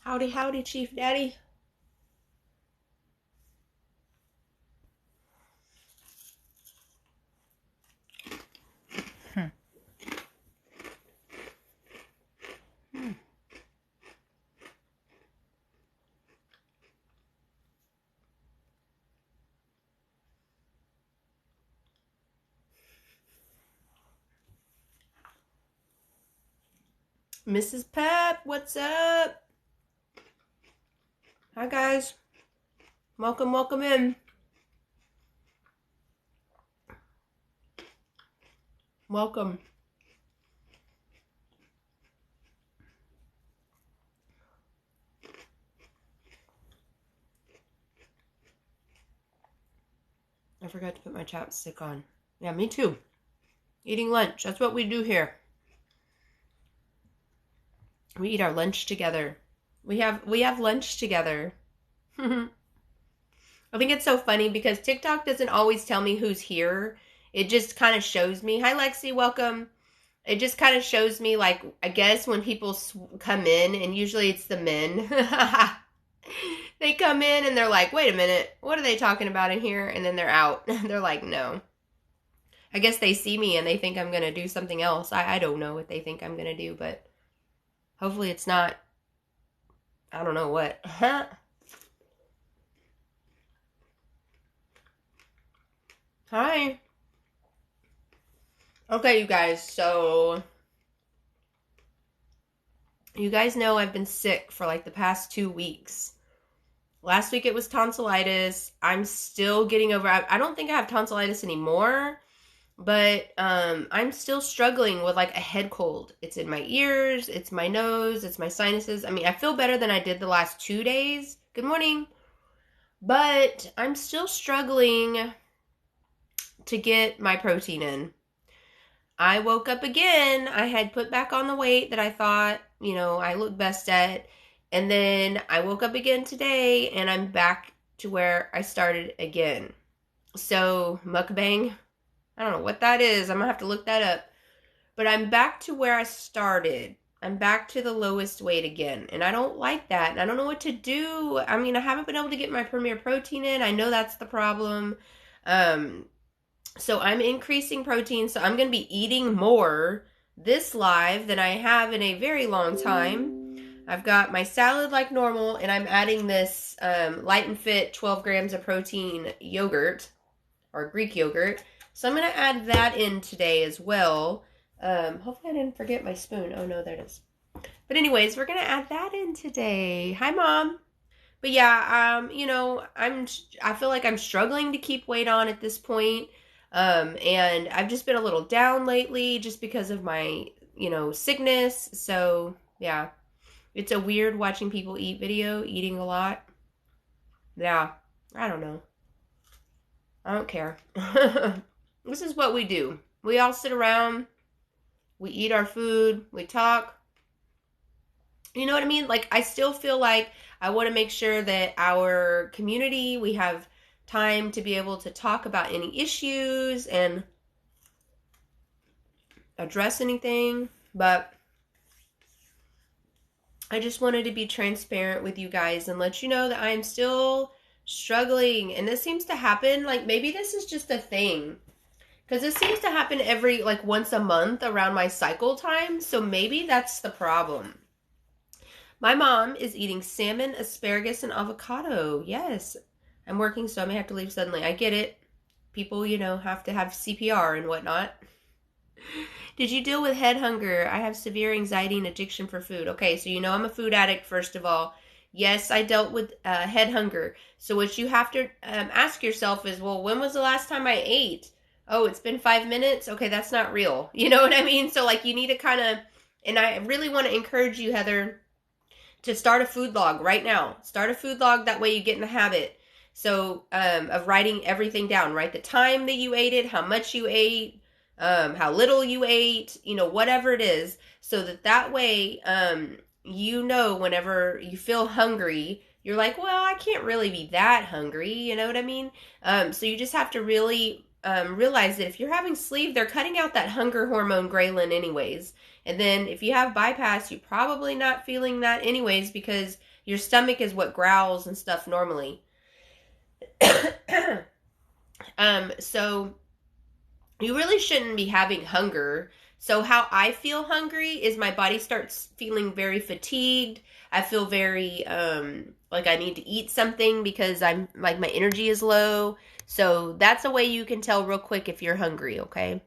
Howdy, howdy, Chief Daddy. Mrs. Pep, what's up? Hi, guys. Welcome, welcome in. Welcome. I forgot to put my chapstick on. Yeah, me too. Eating lunch. That's what we do here. We eat our lunch together. We have lunch together. I think it's so funny because TikTok doesn't always tell me who's here. It just kind of shows me. Hi, Lexi. Welcome. It just kind of shows me, like, I guess when people come in, and usually it's the men. They come in and they're like, wait a minute, what are they talking about in here? And then they're out. They're like, no. I guess they see me and they think I'm going to do something else. I don't know what they think I'm going to do, but hopefully it's not, I don't know what. Hi. Okay, you guys, so you guys know I've been sick for like the past 2 weeks. Last week it was tonsillitis. I'm still getting over, I don't think I have tonsillitis anymore, but I'm still struggling with like a head cold. It's in my ears, it's my nose, it's my sinuses. I mean, I feel better than I did the last 2 days. Good morning. But I'm still struggling to get my protein in. I woke up again. I had put back on the weight that I thought, I looked best at. And then I woke up again today and I'm back to where I started again. So, mukbang, I don't know what that is. I'm going to have to look that up. But I'm back to where I started. I'm back to the lowest weight again. And I don't like that. And I don't know what to do. I mean, I haven't been able to get my Premier Protein in. I know that's the problem. So I'm increasing protein. So I'm going to be eating more this live than I have in a very long time. I've got my salad like normal, and I'm adding this Light and Fit 12 grams of protein yogurt, or Greek yogurt. So I'm going to add that in today as well. Hopefully I didn't forget my spoon. Oh, no, there it is. But anyways, we're going to add that in today. Hi, Mom. But yeah, I feel like I'm struggling to keep weight on at this point. And I've just been a little down lately just because of my, sickness. So yeah, it's a weird watching people eat video, eating a lot. Yeah, I don't know. I don't care. This is what we do. We all sit around, we eat our food, we talk. You know what I mean? Like, I still feel like I want to make sure that our community, we have time to be able to talk about any issues and address anything. But I just wanted to be transparent with you guys and let you know that I am still struggling. And this seems to happen, like, maybe this is just a thing. Because this seems to happen every, like, once a month around my cycle time. So maybe that's the problem. My mom is eating salmon, asparagus, and avocado. Yes. I'm working, so I may have to leave suddenly. I get it. People, have to have CPR and whatnot. Did you deal with head hunger? I have severe anxiety and addiction for food. Okay, so I'm a food addict, first of all. Yes, I dealt with head hunger. So what you have to ask yourself is, well, when was the last time I ate? Oh, it's been 5 minutes? Okay, that's not real. You know what I mean? So, like, you need to kind of, and I really want to encourage you, Heather, to start a food log right now. Start a food log. That way you get in the habit. So, of writing everything down. Write the time that you ate it, how much you ate, how little you ate, whatever it is. So that way, whenever you feel hungry, you're like, well, I can't really be that hungry. You know what I mean? So you just have to really realize that if you're having sleeve, they're cutting out that hunger hormone ghrelin anyways. And then if you have bypass, you're probably not feeling that anyways because Your stomach is what growls and stuff normally. So you really shouldn't be having hunger. So how I feel hungry is my body starts feeling very fatigued. I feel very like I need to eat something because I'm like my energy is low. So that's a way you can tell real quick if you're hungry, okay?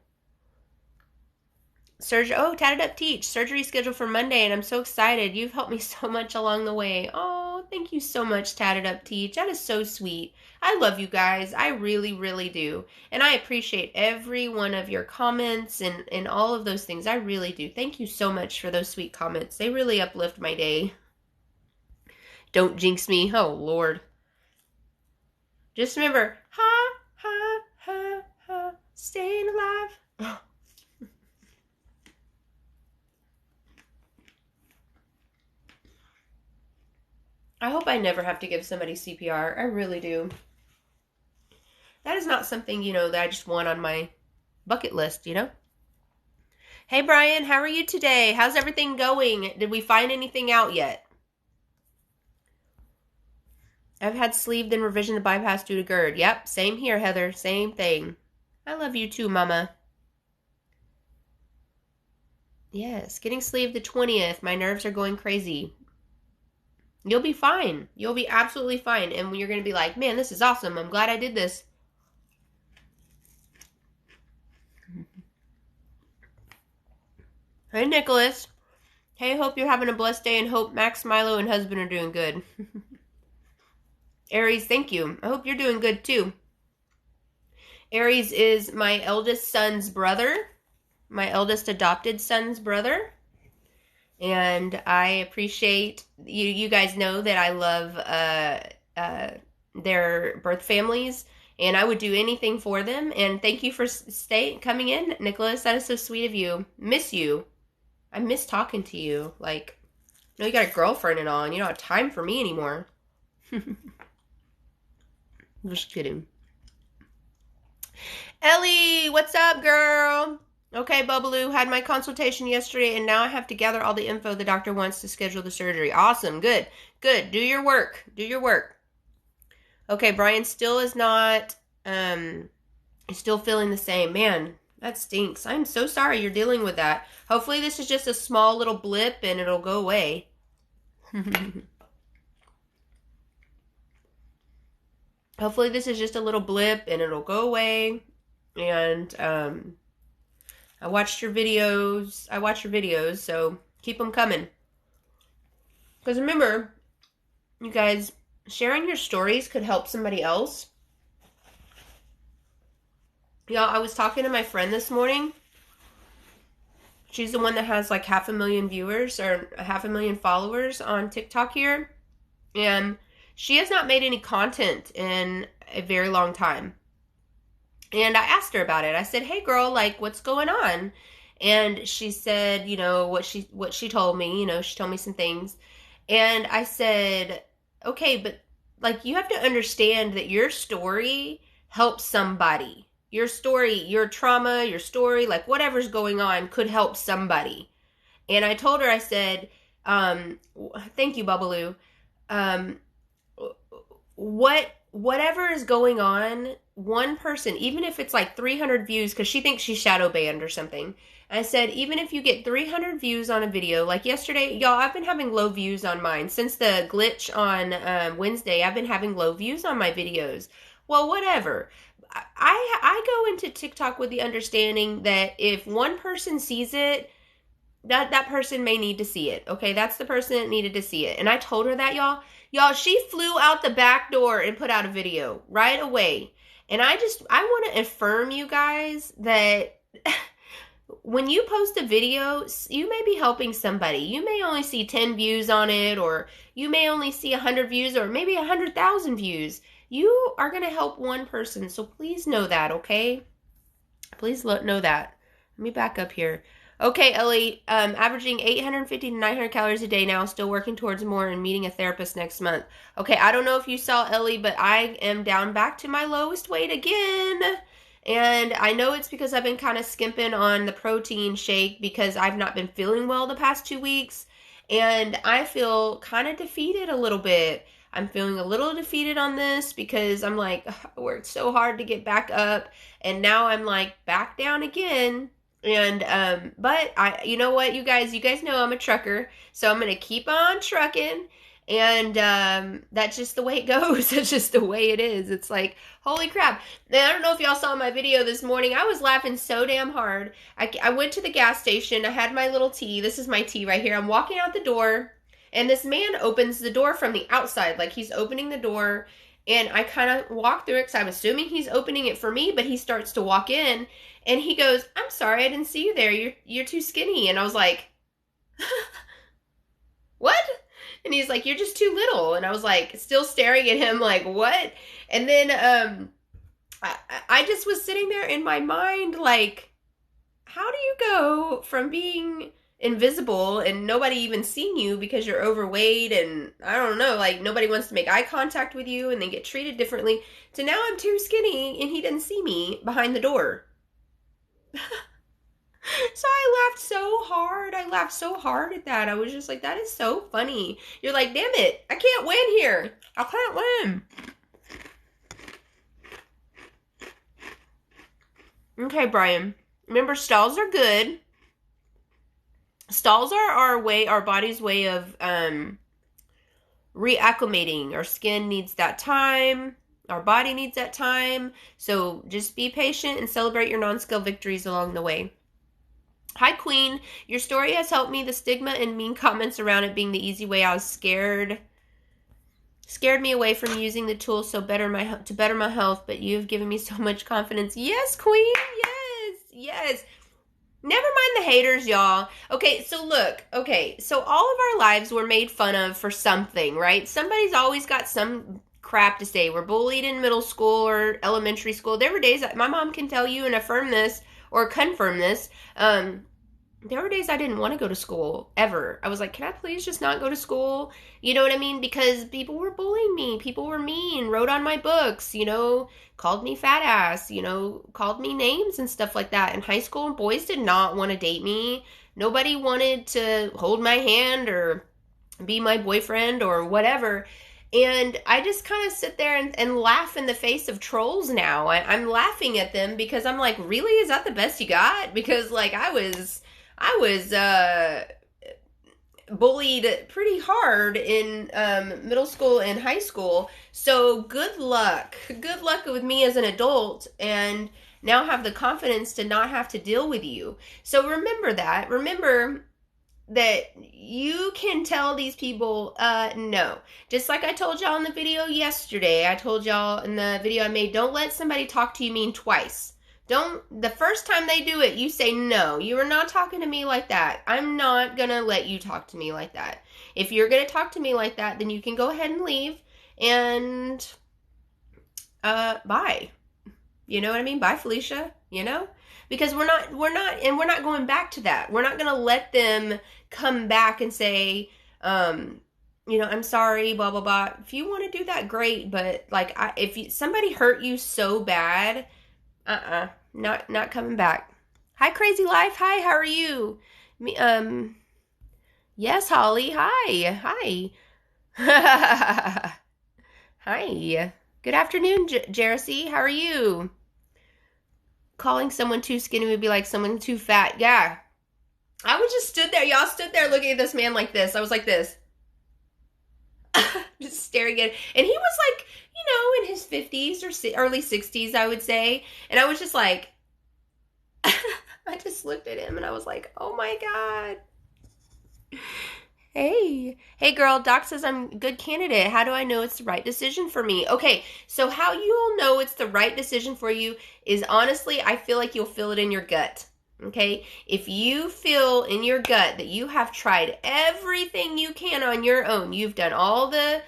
Surgery. Oh, Tatted Up Teach. Surgery scheduled for Monday, and I'm so excited. You've helped me so much along the way. Oh, thank you so much, Tatted Up Teach. That is so sweet. I love you guys. I really, really do. And I appreciate every one of your comments and all of those things. I really do. Thank you so much for those sweet comments. They really uplift my day. Don't jinx me. Oh, Lord. Just remember, ha, ha, ha, ha, staying alive. I hope I never have to give somebody CPR. I really do. That is not something, that I just want on my bucket list, Hey, Brian, how are you today? How's everything going? Did we find anything out yet? I've had sleeved and revision to bypass due to GERD. Yep, same here, Heather. Same thing. I love you too, Mama. Yes, getting sleeved the 20th. My nerves are going crazy. You'll be fine. You'll be absolutely fine. And you're going to be like, man, this is awesome. I'm glad I did this. Hey, Nicholas. Hey, hope you're having a blessed day and hope Max, Milo, and husband are doing good. Aries, thank you. I hope you're doing good too. Aries is my eldest son's brother, my eldest adopted son's brother. And I appreciate, you guys know that I love their birth families. And I would do anything for them. And thank you for coming in, Nicholas. That is so sweet of you. Miss you. I miss talking to you. Like, you got a girlfriend and all, and you don't have time for me anymore. Just kidding. Ellie, what's up, girl? Okay, Bubbaloo, had my consultation yesterday, and now I have to gather all the info the doctor wants to schedule the surgery. Awesome. Good. Good. Do your work. Do your work. Okay, Brian still is not, still feeling the same. Man, that stinks. I'm so sorry you're dealing with that. Hopefully this is just a small little blip and it'll go away. Hopefully this is just a little blip and it'll go away. And I watched your videos, so keep them coming. Because remember, you guys, sharing your stories could help somebody else. Y'all, I was talking to my friend this morning. She's the one that has like 500,000 viewers or 500,000 followers on TikTok here. And she has not made any content in a very long time. And I asked her about it. I said, hey girl, like what's going on? And she said, what she told me, she told me some things. And I said, okay, but like you have to understand that your story helps somebody. Your story, your trauma, your story, like whatever's going on could help somebody. And I told her, I said, thank you, Bubbaloo. Whatever is going on, one person, even if it's like 300 views, because she thinks she's shadow banned or something. I said, even if you get 300 views on a video, like yesterday, y'all, I've been having low views on mine. Since the glitch on Wednesday, I've been having low views on my videos. Well, whatever. I go into TikTok with the understanding that if one person sees it, that person may need to see it. Okay, that's the person that needed to see it. And I told her that, y'all. Y'all, she flew out the back door and put out a video right away. And I want to affirm you guys that when you post a video, you may be helping somebody. You may only see 10 views on it, or you may only see 100 views, or maybe 100,000 views. You are going to help one person, so please know that, okay? Please know that. Let me back up here. Okay, Ellie, averaging 850 to 900 calories a day now, still working towards more and meeting a therapist next month. Okay, I don't know if you saw, Ellie, but I am down back to my lowest weight again. And I know it's because I've been kind of skimping on the protein shake because I've not been feeling well the past 2 weeks. And I feel kind of defeated a little bit. I'm feeling a little defeated on this because I'm like, I worked so hard to get back up, and now I'm like back down again. And but you know what, you guys know I'm a trucker, so I'm gonna keep on trucking. And that's just the way it goes. That's just the way it is. It's like, holy crap. And I don't know if y'all saw my video this morning. I was laughing so damn hard. I went to the gas station. I had my little tea. This is my tea right here. I'm walking out the door, and this man opens the door from the outside. Like, he's opening the door, and I kind of walk through it because I'm assuming he's opening it for me, but he starts to walk in, and he goes, I'm sorry, I didn't see you there. You're too skinny. And I was like, what? And he's like, you're just too little. And I was like, still staring at him like, what? And then I just was sitting there in my mind like, how do you go from being invisible and nobody even seeing you because you're overweight and I don't know, like nobody wants to make eye contact with you and they get treated differently, to now I'm too skinny and he didn't see me behind the door. So I laughed so hard. I laughed so hard at that. I was just like, that is so funny. You're like, damn it, I can't win here. I can't win. Okay, Brian. Remember, stalls are good. Stalls are our body's way of reacclimating. Our skin needs that time. Our body needs that time. So just be patient and celebrate your non-scale victories along the way. Hi, Queen. Your story has helped me. The stigma and mean comments around it being the easy way I was scared me away from using the tools to better my health, but you have given me so much confidence. Yes, Queen. Yes. Never mind the haters, y'all. Okay, so look. Okay, so all of our lives were made fun of for something, right? Somebody's always got some crap to say. We're bullied in middle school or elementary school. There were days that my mom can tell you and affirm this, or confirm this, there were days I didn't want to go to school, ever. I was like, can I please just not go to school? You know what I mean? Because people were bullying me. People were mean, wrote on my books, called me fat ass, called me names and stuff like that. In high school, boys did not want to date me. Nobody wanted to hold my hand or be my boyfriend or whatever. And I just kind of sit there and laugh in the face of trolls now. I'm laughing at them because I'm like, really? Is that the best you got? Because like I was bullied pretty hard in middle school and high school. So good luck. Good luck with me as an adult and now have the confidence to not have to deal with you. So remember that. Remember that you can tell these people, no. Just like I told y'all in the video yesterday, I told y'all in the video I made, don't let somebody talk to you mean twice. The first time they do it, you say, no, you are not talking to me like that. I'm not gonna let you talk to me like that. If you're gonna talk to me like that, then you can go ahead and leave, and, bye. You know what I mean? Bye, Felicia, Because we're not going back to that. We're not gonna let them come back and say, I'm sorry, blah, blah, blah. If you want to do that, great. But like, if somebody hurt you so bad, not coming back. Hi, Crazy Life. Hi, how are you? Yes, Holly. Hi. Hi. Good afternoon, Jersey. How are you? Calling someone too skinny would be like someone too fat. Yeah. I was just stood there. Y'all stood there looking at this man like this. I was like this. Just staring at it. And he was like, in his 50s or early 60s, I would say. And I was just like, I just looked at him and I was like, oh my God. Hey girl, Doc says I'm a good candidate. How do I know it's the right decision for me? Okay, so how you'll know it's the right decision for you is honestly, I feel like you'll feel it in your gut. Okay, if you feel in your gut that you have tried everything you can on your own, you've done all the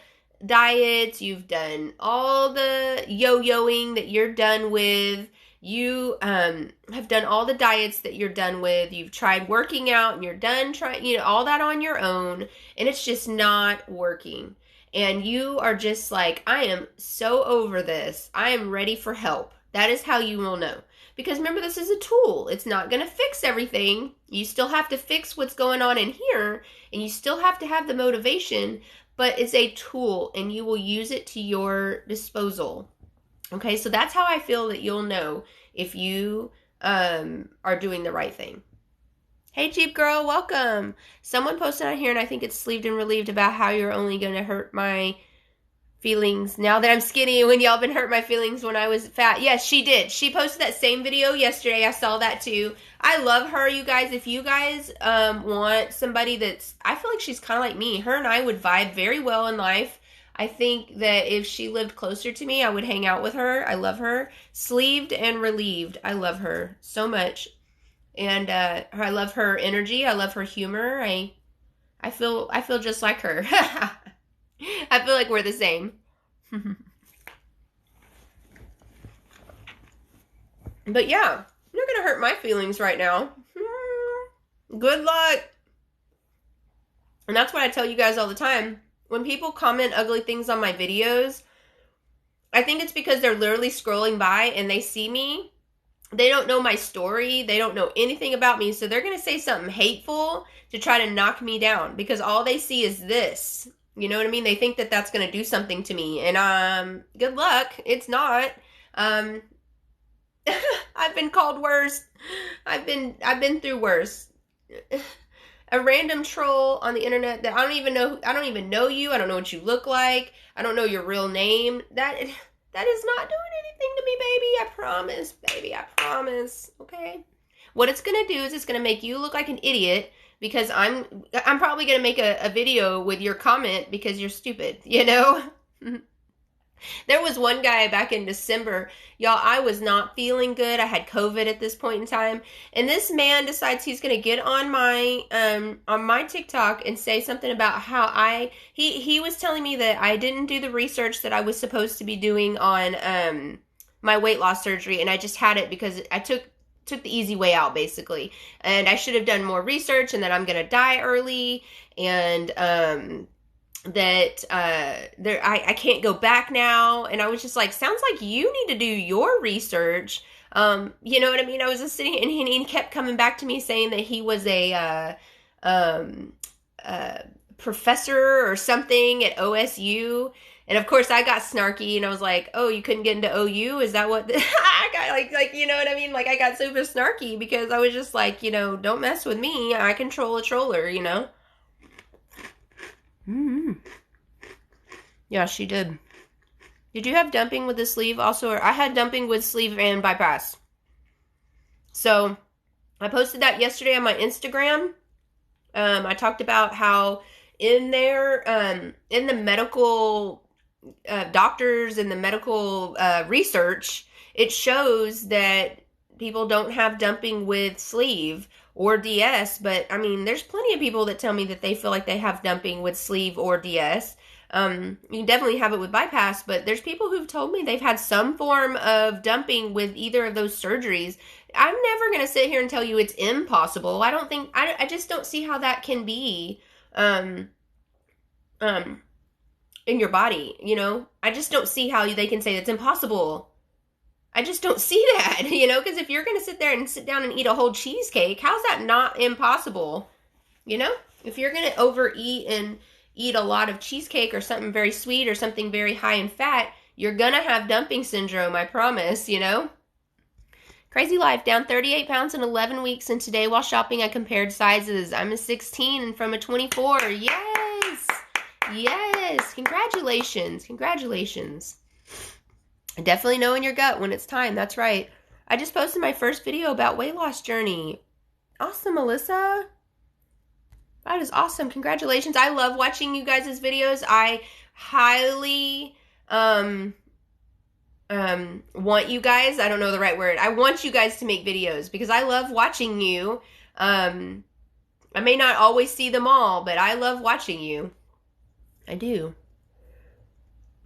diets, you've done all the yo-yoing that you're done with, you have done all the diets that you're done with, you've tried working out and you're done trying, all that on your own, and it's just not working. And you are just like, I am so over this. I am ready for help. That is how you will know. because remember, this is a tool. It's not going to fix everything. You still have to fix what's going on in here, and you still have to have the motivation, but it's a tool, and you will use it to your disposal. Okay, so that's how I feel that you'll know if you are doing the right thing. Hey, Jeep Girl, welcome. Someone posted on here, and I think it's Sleeved and Relieved, about how you're only going to hurt my feelings now that I'm skinny, when y'all been hurt my feelings when I was fat. Yes, she did. She posted that same video yesterday. I saw that too. I love her, you guys. If you guys want somebody that's, I feel like she's kind of like me. Her and I would vibe very well in life. I think that if she lived closer to me, I would hang out with her. I love her. Sleeved and Relieved. I love her so much. And I love her energy. I love her humor. I feel just like her. I feel like we're the same. But yeah, you're going to hurt my feelings right now. Good luck. And that's what I tell you guys all the time. When people comment ugly things on my videos, I think it's because they're literally scrolling by and they see me. They don't know my story. They don't know anything about me. So they're going to say something hateful to try to knock me down, because all they see is this. You know what I mean? They think that that's going to do something to me. And good luck. It's not. I've been called worse. I've been through worse. A random troll on the internet that I don't even know. I don't even know you. I don't know what you look like. I don't know your real name. That is not doing anything to me, baby. I promise, baby. I promise. Okay. What it's going to do is it's going to make you look like an idiot, because I'm probably going to make a video with your comment because you're stupid, you know? There was one guy back in December, y'all, I was not feeling good. I had COVID at this point in time. And this man decides he's going to get on my TikTok and say something about how he was telling me that I didn't do the research that I was supposed to be doing on my weight loss surgery. And I just had it because I took the easy way out, basically. And I should have done more research, and that I'm going to die early, and that I can't go back now. And I was just like, sounds like you need to do your research. You know what I mean? I was just sitting, and he kept coming back to me saying that he was a professor or something at OSU. And of course I got snarky, and I was like, oh, you couldn't get into OU? Is that what I got, like, you know what I mean? Like, I got super snarky because I was just like, you know, don't mess with me. I control a troller, you know? Mm-hmm. Yeah, she did. Did you have dumping with the sleeve also? Or I had dumping with sleeve and bypass. So I posted that yesterday on my Instagram. I talked about how in there, in the medical doctors and the medical research, it shows that people don't have dumping with sleeve or DS, but I mean, there's plenty of people that tell me that they feel like they have dumping with sleeve or DS. You can definitely have it with bypass, but there's people who've told me they've had some form of dumping with either of those surgeries. I'm never going to sit here and tell you it's impossible. I just don't see how that can be, in your body, you know? I just don't see how they can say it's impossible. I just don't see that, you know? Because if you're going to sit there and sit down and eat a whole cheesecake, how's that not impossible? You know? If you're going to overeat and eat a lot of cheesecake or something very sweet or something very high in fat, you're going to have dumping syndrome, I promise, you know? Crazy life, down 38 pounds in 11 weeks, and today while shopping I compared sizes. I'm a 16 and from a 24. Yes! Yes! Congratulations. Congratulations. Definitely know in your gut when it's time. That's right. I just posted my first video about weight loss journey. Awesome, Melissa. That is awesome. Congratulations. I love watching you guys' videos. I highly want you guys, I don't know the right word. I want you guys to make videos because I love watching you. I may not always see them all, but I love watching you. I do.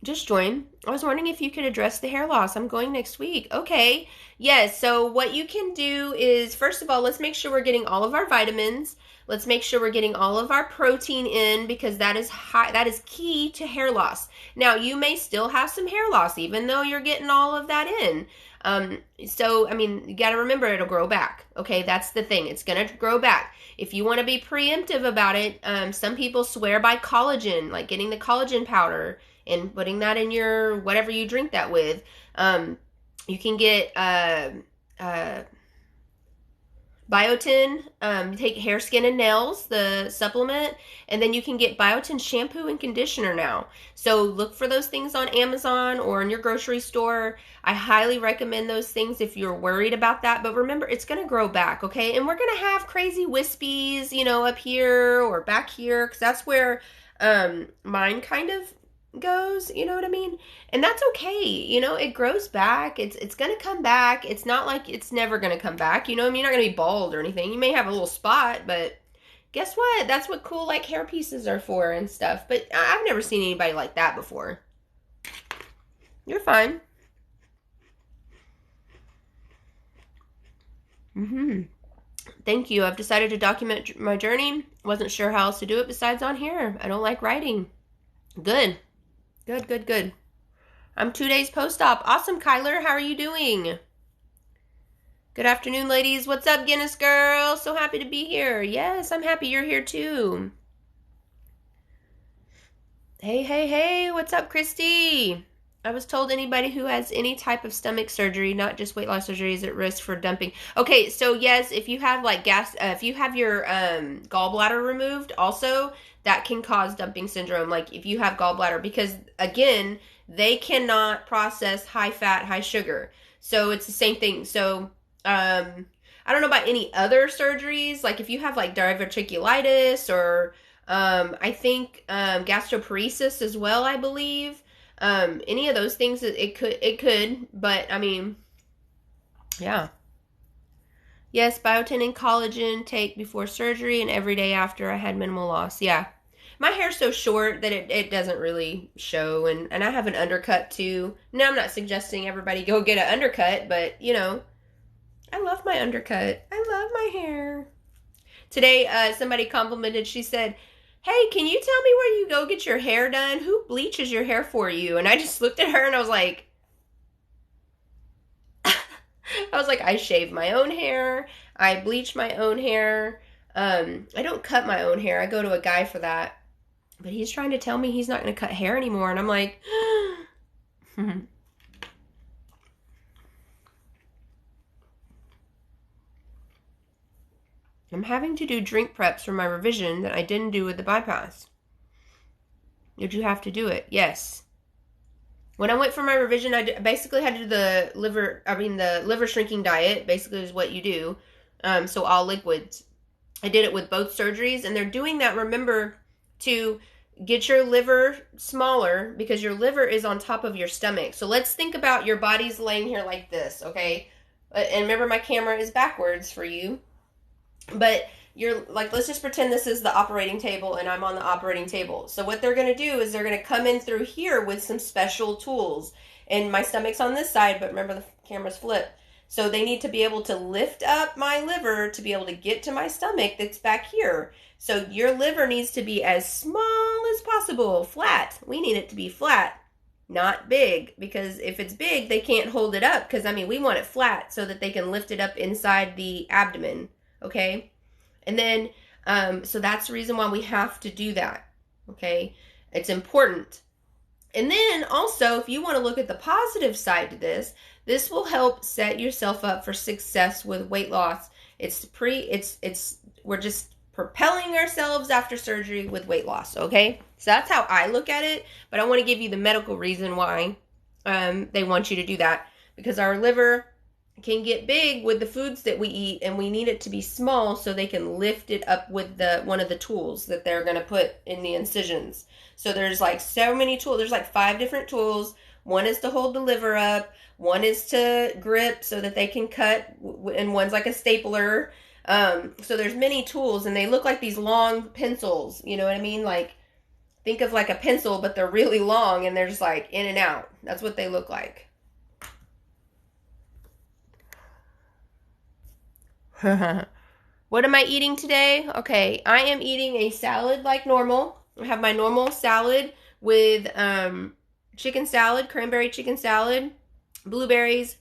Just join. I was wondering if you could address the hair loss. I'm going next week. Okay. Yes. So what you can do is, first of all, let's make sure we're getting all of our vitamins. Let's make sure we're getting all of our protein in, because that is key to hair loss. Now, you may still have some hair loss even though you're getting all of that in. So, I mean, you got to remember it'll grow back. Okay, that's the thing. It's going to grow back. If you want to be preemptive about it, some people swear by collagen, like getting the collagen powder and putting that in your whatever you drink that with. You can get Biotin, take hair, skin, and nails, the supplement, and then you can get Biotin shampoo and conditioner now. So look for those things on Amazon or in your grocery store. I highly recommend those things if you're worried about that. But remember, it's going to grow back, okay? And we're going to have crazy wispies, you know, up here or back here, because that's where mine kind of goes, you know what I mean? And that's okay. You know, it grows back. It's going to come back. It's not like it's never going to come back. You know, I mean, you're not going to be bald or anything. You may have a little spot, but guess what? That's what cool like hair pieces are for and stuff. But I've never seen anybody like that before. You're fine. Thank you. I've decided to document my journey. Wasn't sure how else to do it besides on here. I don't like writing. Good. Good. I'm 2 days post-op. Awesome, Kyler. How are you doing? Good afternoon, ladies. What's up, Guinness girl? So happy to be here. Yes, I'm happy you're here too. Hey. What's up, Christy? I was told anybody who has any type of stomach surgery, not just weight loss surgery, is at risk for dumping. Okay, so yes, if you have like if you have your gallbladder removed, also that can cause dumping syndrome. Like if you have gallbladder, because again, they cannot process high fat, high sugar. So it's the same thing. So I don't know about any other surgeries. Like if you have like diverticulitis or I think gastroparesis as well, I believe. Any of those things, it could, but I mean, yeah. Yes, biotin and collagen take before surgery and every day after. I had minimal loss. Yeah. My hair's so short that it doesn't really show, and I have an undercut too. Now, I'm not suggesting everybody go get an undercut, but, you know, I love my undercut. I love my hair. Today, somebody complimented, she said, hey, can you tell me where you go get your hair done? Who bleaches your hair for you? And I just looked at her and I was like, I shave my own hair. I bleach my own hair. I don't cut my own hair. I go to a guy for that. But he's trying to tell me he's not going to cut hair anymore. And I'm like, I'm having to do drink preps for my revision that I didn't do with the bypass. Did you have to do it? Yes. When I went for my revision, I basically had to do the liver shrinking diet, basically is what you do. So all liquids. I did it with both surgeries, and they're doing that, remember, to get your liver smaller because your liver is on top of your stomach. So let's think about your body's laying here like this, okay? And remember, my camera is backwards for you. But you're like, let's just pretend this is the operating table and I'm on the operating table. So what they're going to do is they're going to come in through here with some special tools. And my stomach's on this side, but remember the camera's flipped. So they need to be able to lift up my liver to be able to get to my stomach that's back here. So your liver needs to be as small as possible, flat. We need it to be flat, not big, because if it's big, they can't hold it up. Because, I mean, we want it flat so that they can lift it up inside the abdomen, okay? And then, so that's the reason why we have to do that, okay? It's important. And then also, if you want to look at the positive side to this, this will help set yourself up for success with weight loss. We're just propelling ourselves after surgery with weight loss, okay? So that's how I look at it, but I want to give you the medical reason why they want you to do that, because our liver can get big with the foods that we eat, and we need it to be small so they can lift it up with one of the tools that they're going to put in the incisions. So there's like so many tools. There's like 5 different tools. One is to hold the liver up. One is to grip so that they can cut, and one's like a stapler. So there's many tools, and they look like these long pencils, you know what I mean? Like, think of like a pencil, but they're really long, and they're just like in and out. That's what they look like. What am I eating today? Okay, I am eating a salad like normal. I have my normal salad with chicken salad, cranberry chicken salad, blueberries,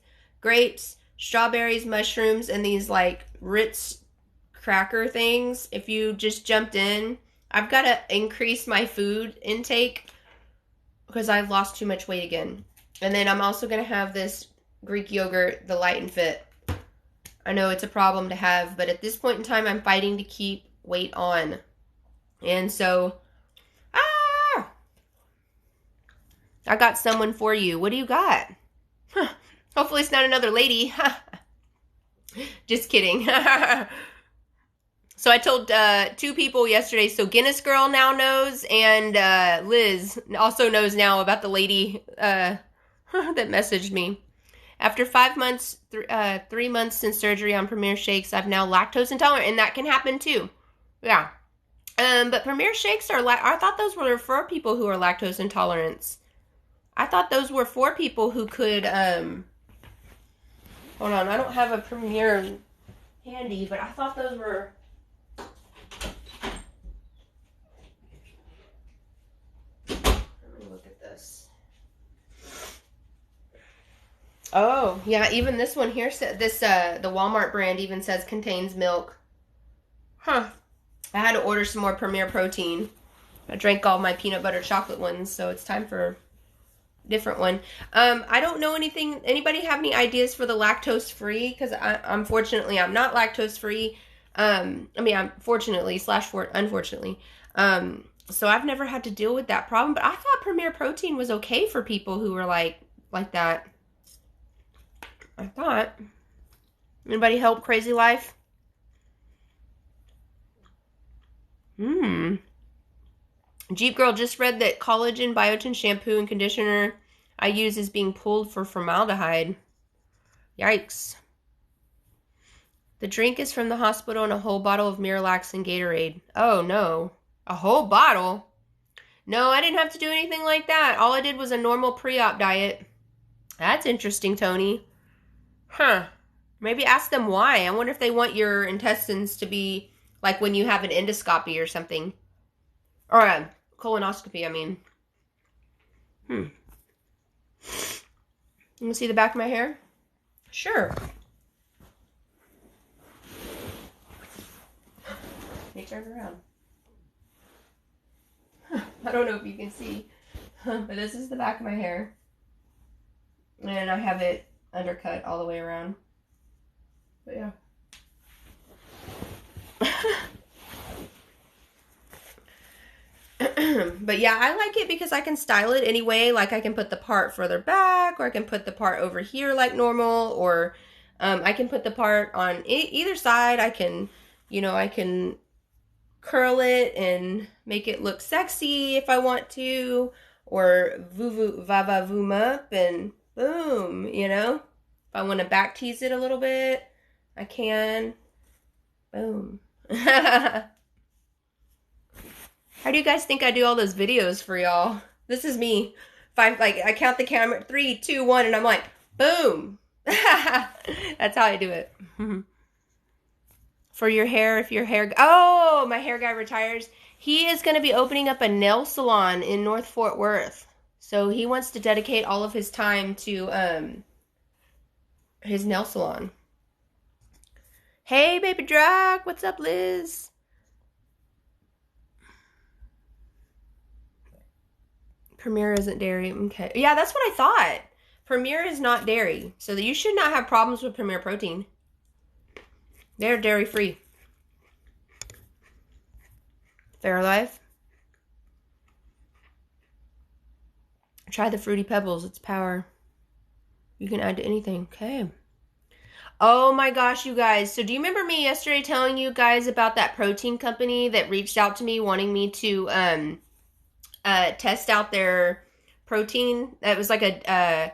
grapes, strawberries, mushrooms, and these like Ritz cracker things. If you just jumped in, I've got to increase my food intake because I've lost too much weight again. And then I'm also going to have this Greek yogurt, the Light and Fit. I know it's a problem to have, but at this point in time, I'm fighting to keep weight on. And so, I got someone for you. What do you got? Huh. Hopefully it's not another lady. Just kidding. So I told 2 people yesterday. So Guinness Girl now knows, and Liz also knows now about the lady that messaged me. After 5 months, 3 months since surgery on Premier Shakes, I'm now lactose intolerant, and that can happen too. Yeah. But Premier Shakes are I thought those were for people who are lactose intolerant. I thought those were for people who could, hold on, I don't have a Premier handy, but I thought those were, let me look at this. Oh, yeah, even this one here, this, the Walmart brand even says contains milk. Huh. I had to order some more Premier Protein. I drank all my peanut butter chocolate ones, so it's time for a different one. I don't know anything. Anybody have any ideas for the lactose free? Because unfortunately, I'm not lactose free. I mean, I'm fortunately / unfortunately. So I've never had to deal with that problem. But I thought Premier Protein was okay for people who were like that. I thought. Anybody help Crazy Life? Jeep Girl just read that collagen biotin shampoo and conditioner I use is being pulled for formaldehyde. Yikes. The drink is from the hospital and a whole bottle of Miralax and Gatorade. Oh no. A whole bottle? No, I didn't have to do anything like that. All I did was a normal pre-op diet. That's interesting, Tony. Huh. Maybe ask them why. I wonder if they want your intestines to be like when you have an endoscopy or something. Or a colonoscopy, I mean. You want to see the back of my hair? Sure. Let me turn around. I don't know if you can see, but this is the back of my hair. And I have it undercut all the way around. But yeah. But yeah, I like it because I can style it anyway. Like I can put the part further back, or I can put the part over here like normal, or I can put the part on either side. I can, I can curl it and make it look sexy if I want to, or vava-voom up and boom, If I want to back tease it a little bit, I can. Boom. How do you guys think I do all those videos for y'all? This is me. I count the camera, 3, 2, 1, and I'm like, boom. That's how I do it. For your hair, if your hair, my hair guy retires. He is going to be opening up a nail salon in North Fort Worth. So he wants to dedicate all of his time to his nail salon. Hey, baby Drac. What's up, Liz? Premier isn't dairy. Okay. Yeah, that's what I thought. Premier is not dairy. So you should not have problems with Premier Protein. They're dairy free. Fairlife. Try the Fruity Pebbles. It's power. You can add to anything. Okay. Oh my gosh, you guys. So do you remember me yesterday telling you guys about that protein company that reached out to me wanting me to test out their protein? That was like a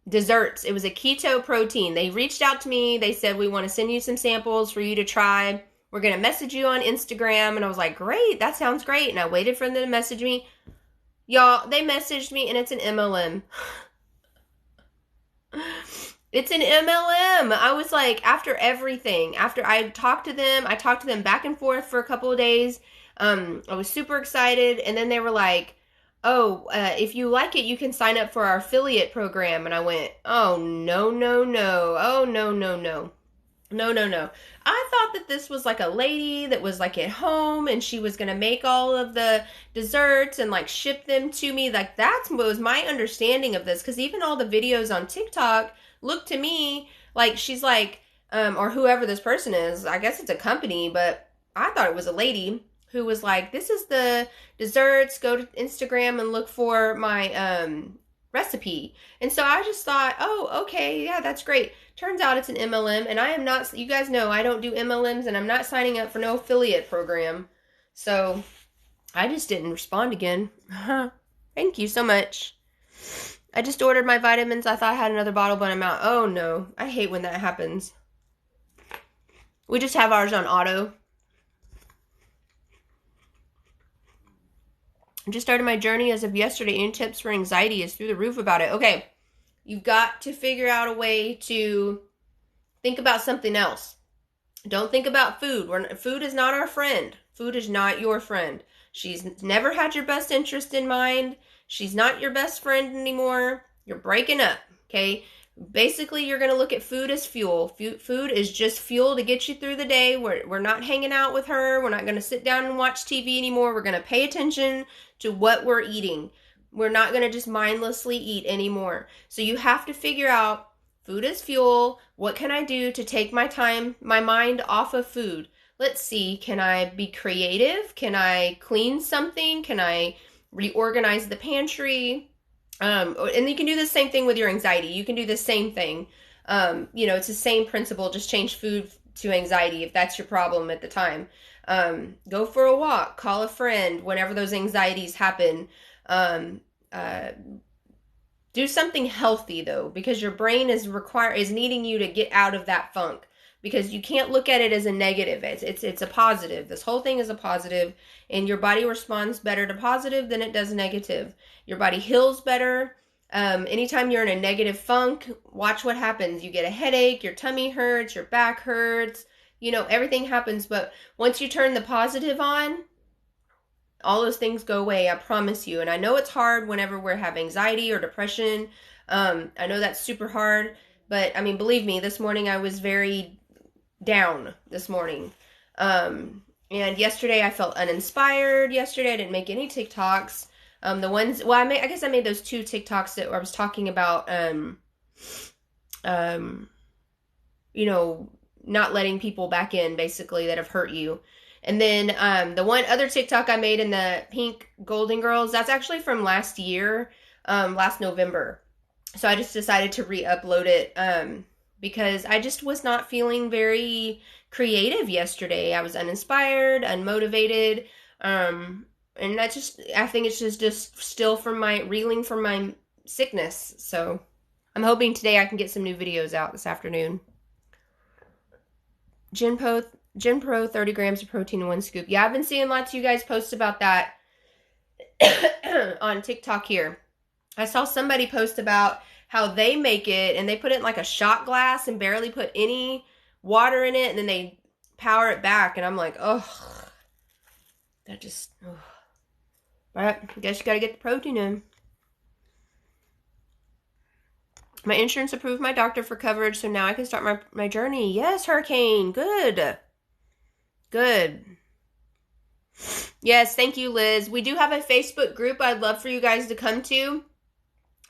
desserts. It was a keto protein. They reached out to me. They said, we want to send you some samples for you to try. We're going to message you on Instagram. And I was like, great, that sounds great. And I waited for them to message me. Y'all, they messaged me and it's an MLM. It's an MLM. I was like, after everything, after I talked to them back and forth for a couple of days. I was super excited. And then they were like, oh, if you like it, you can sign up for our affiliate program. And I went, oh, no, no, no. Oh, no, no, no. No, no, no. I thought that this was like a lady that was like at home and she was going to make all of the desserts and like ship them to me. Like that's what was my understanding of this. Because even all the videos on TikTok look to me like she's like, or whoever this person is, I guess it's a company, but I thought it was a lady who was like, this is the desserts, go to Instagram and look for my recipe. And so I just thought, oh, okay, yeah, that's great. Turns out it's an MLM, and I am not, you guys know I don't do MLMs, and I'm not signing up for no affiliate program. So I just didn't respond again. Thank you so much. I just ordered my vitamins. I thought I had another bottle, but I'm out. Oh no, I hate when that happens. We just have ours on auto. I just started my journey as of yesterday. Any tips for anxiety is through the roof about it. Okay, you've got to figure out a way to think about something else. Don't think about food. Food is not our friend. Food is not your friend. She's never had your best interest in mind. She's not your best friend anymore. You're breaking up, okay? Basically, you're going to look at food as fuel. Food is just fuel to get you through the day. We're not hanging out with her. We're not going to sit down and watch TV anymore. We're going to pay attention to what we're eating. We're not going to just mindlessly eat anymore. So you have to figure out food is fuel. What can I do to take my mind off of food? Let's see. Can I be creative? Can I clean something? Can I reorganize the pantry? And you can do the same thing with your anxiety. You can do the same thing. It's the same principle. Just change food to anxiety if that's your problem at the time. Go for a walk. Call a friend whenever those anxieties happen. Do something healthy though, because your brain is needing you to get out of that funk. Because you can't look at it as a negative. It's a positive. This whole thing is a positive, and your body responds better to positive than it does negative. Your body heals better. Anytime you're in a negative funk, watch what happens. You get a headache, your tummy hurts, your back hurts. Everything happens. But once you turn the positive on, all those things go away, I promise you. And I know it's hard whenever we have anxiety or depression. I know that's super hard. But, believe me, this morning I was very down this morning. And yesterday I felt uninspired. Yesterday I didn't make any TikToks. I guess I made those 2 TikToks that I was talking about, not letting people back in, basically, that have hurt you. And then the one other TikTok I made in the pink Golden Girls, that's actually from last year, last November. So I just decided to re-upload it because I just was not feeling very creative yesterday. I was uninspired, unmotivated, and I think it's just still reeling from my sickness. So I'm hoping today I can get some new videos out this afternoon. Gen Pro 30 grams of protein in 1 scoop. Yeah, I've been seeing lots of you guys post about that on TikTok here. I saw somebody post about how they make it, and they put it in like a shot glass and barely put any water in it, and then they power it back, and I'm like, oh, that just, oh. But I guess you gotta get the protein in. My insurance approved my doctor for coverage, so now I can start my journey. Yes, Hurricane, good. Good. Yes, thank you, Liz. We do have a Facebook group I'd love for you guys to come to.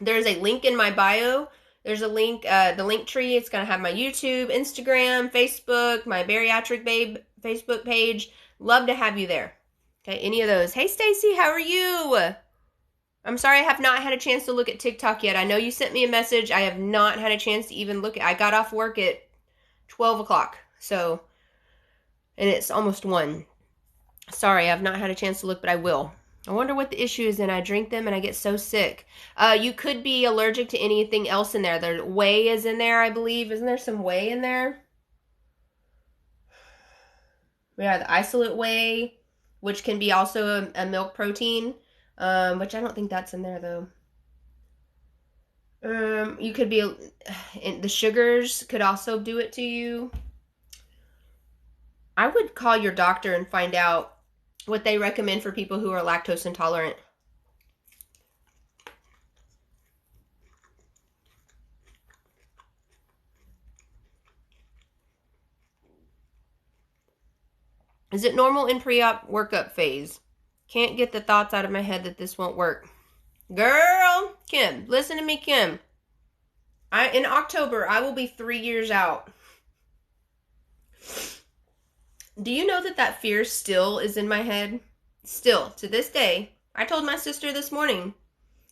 There's a link in my bio. There's a link, the link tree. It's going to have my YouTube, Instagram, Facebook, my Bariatric Babe Facebook page. Love to have you there. Okay, any of those. Hey, Stacy, how are you? I'm sorry I have not had a chance to look at TikTok yet. I know you sent me a message. I have not had a chance to even look at. I got off work at 12 o'clock. So, and it's almost 1. Sorry, I've not had a chance to look, but I will. I wonder what the issue is, and I drink them and I get so sick. You could be allergic to anything else in there. The whey is in there, I believe. Isn't there some whey in there? Yeah, the isolate whey, which can be also a milk protein, which I don't think that's in there, though. You could be, the sugars could also do it to you. I would call your doctor and find out what they recommend for people who are lactose intolerant. Is it normal in pre-op workup phase? Can't get the thoughts out of my head that this won't work. Girl, Kim, listen to me, Kim. In October, I will be 3 years out. Do you know that fear still is in my head? Still, to this day. I told my sister this morning.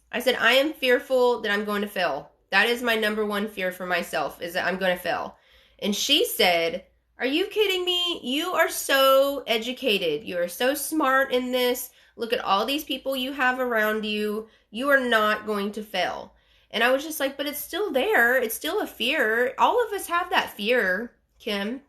I said, I am fearful that I'm going to fail. That is my number one fear for myself, is that I'm going to fail. And she said, are you kidding me? You are so educated. You are so smart in this. Look at all these people you have around you. You are not going to fail. And I was just like, but it's still there. It's still a fear. All of us have that fear, Kim.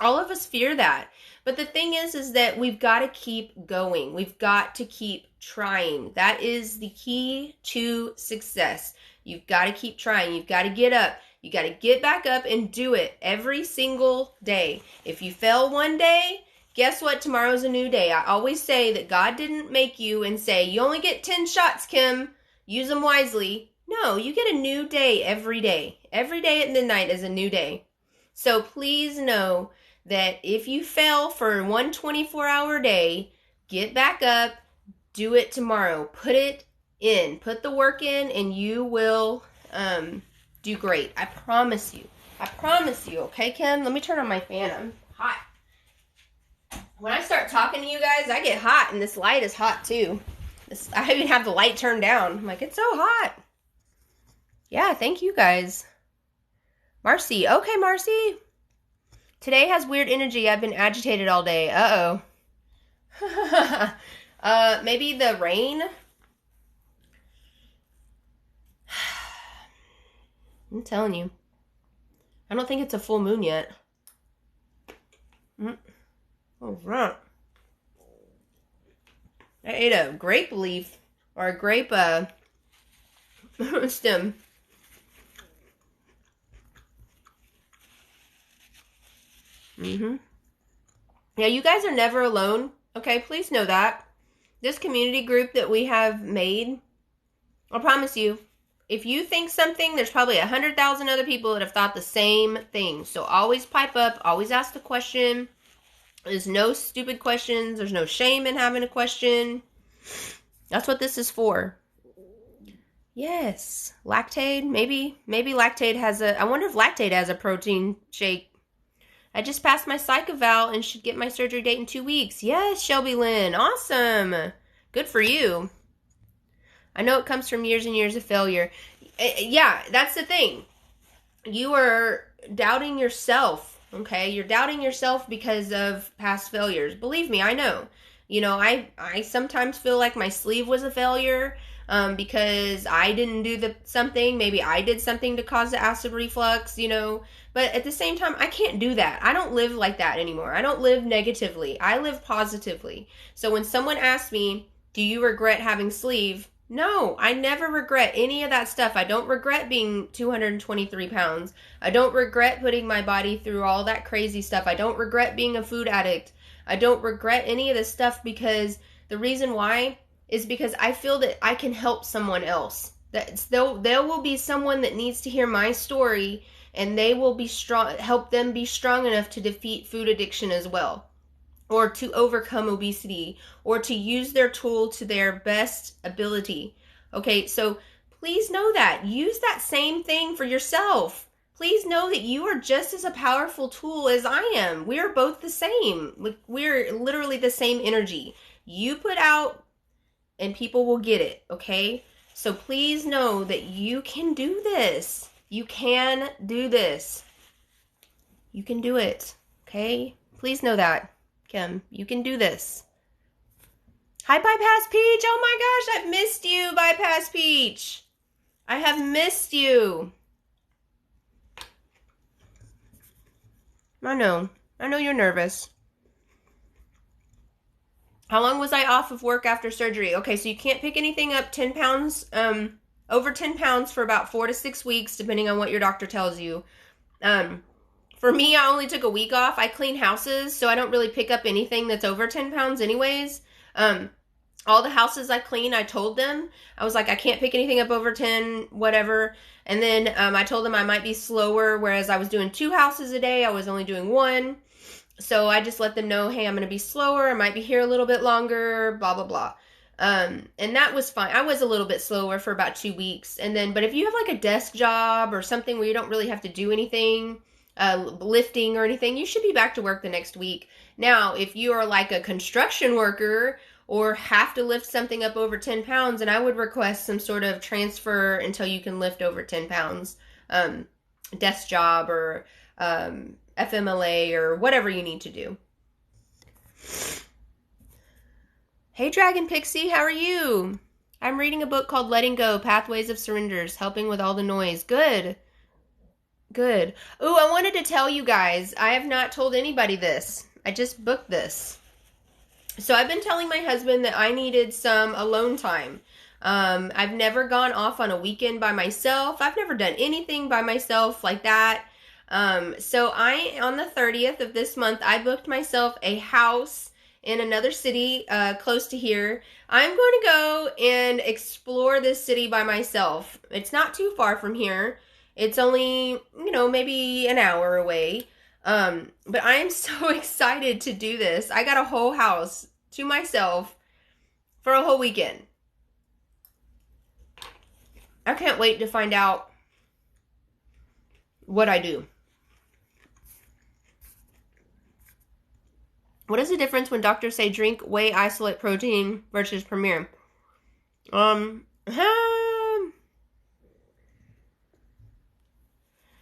All of us fear that. But the thing is that we've got to keep going. We've got to keep trying. That is the key to success. You've got to keep trying. You've got to get up. You got to get back up and do it every single day. If you fail one day, guess what? Tomorrow's a new day. I always say that God didn't make you and say, you only get 10 shots, Kim. Use them wisely. No, you get a new day every day. Every day at midnight is a new day. So please know that if you fail for one 24-hour day, get back up, do it tomorrow. Put it in. Put the work in, and you will do great. I promise you. I promise you. Okay, Kim? Let me turn on my fan. I'm hot. When I start talking to you guys, I get hot, and this light is hot too. I even have the light turned down. I'm like, it's so hot. Yeah, thank you guys. Marcy. Okay, Marcy. Today has weird energy. I've been agitated all day. Uh-oh. Maybe the rain? I'm telling you. I don't think it's a full moon yet. Oh, right. I ate a grape leaf or a grape stem. Yeah, you guys are never alone. Okay, please know that. This community group that we have made, I promise you, if you think something, there's probably 100,000 other people that have thought the same thing. So always pipe up, always ask the question. There's no stupid questions. There's no shame in having a question. That's what this is for. Yes. Lactaid, maybe Lactaid has I wonder if Lactaid has a protein shake. I just passed my psych eval and should get my surgery date in 2 weeks. Yes, Shelby Lynn. Awesome. Good for you. I know it comes from years and years of failure. Yeah, that's the thing. You are doubting yourself, okay? You're doubting yourself because of past failures. Believe me, I know. You know, I sometimes feel like my sleeve was a failure because I didn't do something. Maybe I did something to cause the acid reflux, you know. But at the same time, I can't do that. I don't live like that anymore. I don't live negatively. I live positively. So when someone asks me, do you regret having sleeve? No, I never regret any of that stuff. I don't regret being 223 pounds. I don't regret putting my body through all that crazy stuff. I don't regret being a food addict. I don't regret any of this stuff because the reason why is because I feel that I can help someone else. There will be someone that needs to hear my story, and they will be strong, help them be strong enough to defeat food addiction as well, or to overcome obesity, or to use their tool to their best ability. Okay, so please know that. Use that same thing for yourself. Please know that you are just as a powerful tool as I am. We are both the same. We're literally the same energy. You put out, and people will get it, okay? So please know that you can do this. You can do this. You can do it, okay? Please know that, Kim. You can do this. Hi, Bypass Peach. Oh my gosh, I've missed you, Bypass Peach. I have missed you. I know you're nervous. How long was I off of work after surgery? Okay, so you can't pick anything up 10 pounds, over 10 pounds for about 4 to 6 weeks, depending on what your doctor tells you. For me, I only took a week off. I clean houses, so I don't really pick up anything that's over 10 pounds anyways. All the houses I clean, I told them. I was like, I can't pick anything up over 10, whatever. And then I told them I might be slower, whereas I was doing 2 houses a day. I was only doing 1. So I just let them know, hey, I'm going to be slower. I might be here a little bit longer, blah, blah, blah. And that was fine. I was a little bit slower for about 2 weeks. And then, but if you have like a desk job or something where you don't really have to do anything, lifting or anything, you should be back to work the next week. Now, if you are like a construction worker or have to lift something up over 10 pounds, and I would request some sort of transfer until you can lift over 10 pounds, desk job or FMLA or whatever you need to do. Hey, Dragon Pixie, how are you? I'm reading a book called Letting Go, Pathways of Surrenders, helping with all the noise. Good. Good. Ooh, I wanted to tell you guys, I have not told anybody this. I just booked this. So I've been telling my husband that I needed some alone time. I've never gone off on a weekend by myself. I've never done anything by myself like that. So on the 30th of this month, I booked myself a house in another city close to here. I'm going to go and explore this city by myself. It's not too far from here. It's only, maybe an hour away. But I am so excited to do this. I got a whole house to myself for a whole weekend. I can't wait to find out what I do. What is the difference when doctors say drink whey isolate protein versus Premier?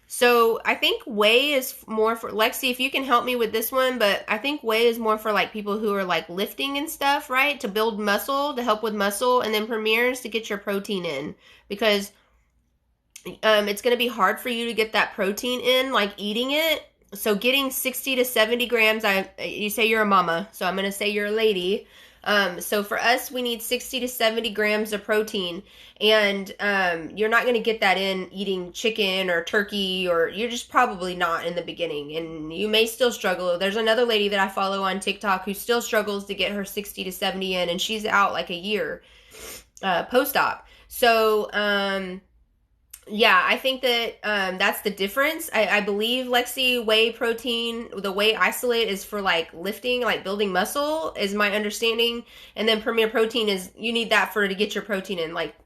So I think whey is more for, Lexi, if you can help me with this one, but I think whey is more for like people who are like lifting and stuff, right? To build muscle, to help with muscle, and then Premier is to get your protein in, because it's going to be hard for you to get that protein in, like eating it. So getting 60 to 70 grams, you say you're a mama, so I'm going to say you're a lady. So for us, we need 60 to 70 grams of protein, and you're not going to get that in eating chicken or turkey, or you're just probably not in the beginning, and you may still struggle. There's another lady that I follow on TikTok who still struggles to get her 60 to 70 in, and she's out like a year post-op. So, yeah, I think that that's the difference. I believe, Lexi, whey protein, the whey isolate is for like lifting, like building muscle, is my understanding. And then Premier Protein is, you need that to get your protein in. Like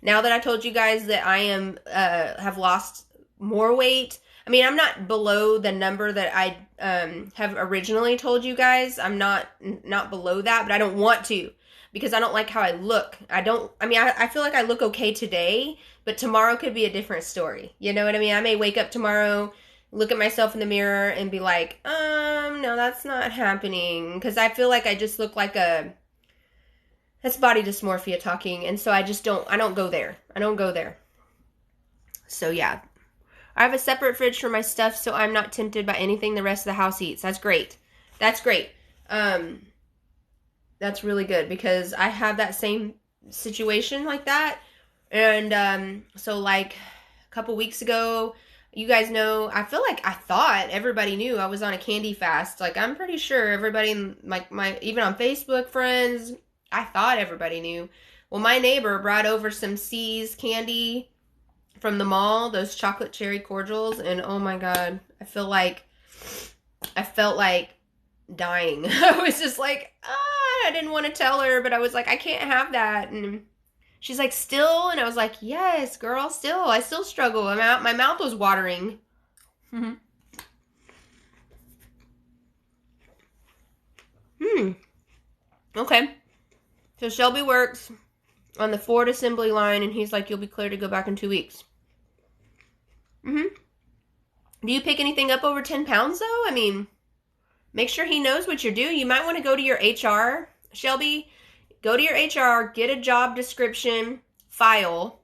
now that I told you guys that I am have lost more weight. I mean, I'm not below the number that I have originally told you guys. I'm not below that, but I don't want to, because I don't like how I look. I feel like I look okay today, but tomorrow could be a different story. You know what I mean? I may wake up tomorrow, look at myself in the mirror, and be like, no, that's not happening. Because I feel like I just look like that's body dysmorphia talking. And so I don't go there. I don't go there. So yeah. I have a separate fridge for my stuff, so I'm not tempted by anything the rest of the house eats. That's great. That's great. That's really good, because I have that same situation like that. And so like a couple weeks ago, you guys know, I thought everybody knew I was on a candy fast. Like, I'm pretty sure everybody, like even on Facebook friends, I thought everybody knew. Well, my neighbor brought over some C's candy from the mall, those chocolate cherry cordials, and oh my God, I felt like dying. I was just like, I didn't want to tell her, but I was like, I can't have that. And she's like, still? And I was like, yes, girl, still. I still struggle. My mouth was watering. Okay. So Shelby works on the Ford assembly line, and he's like, you'll be clear to go back in 2 weeks. Do you pick anything up over 10 pounds, though? I mean, make sure he knows what you're doing. You might want to go to your HR, Shelby. Go to your HR, get a job description file.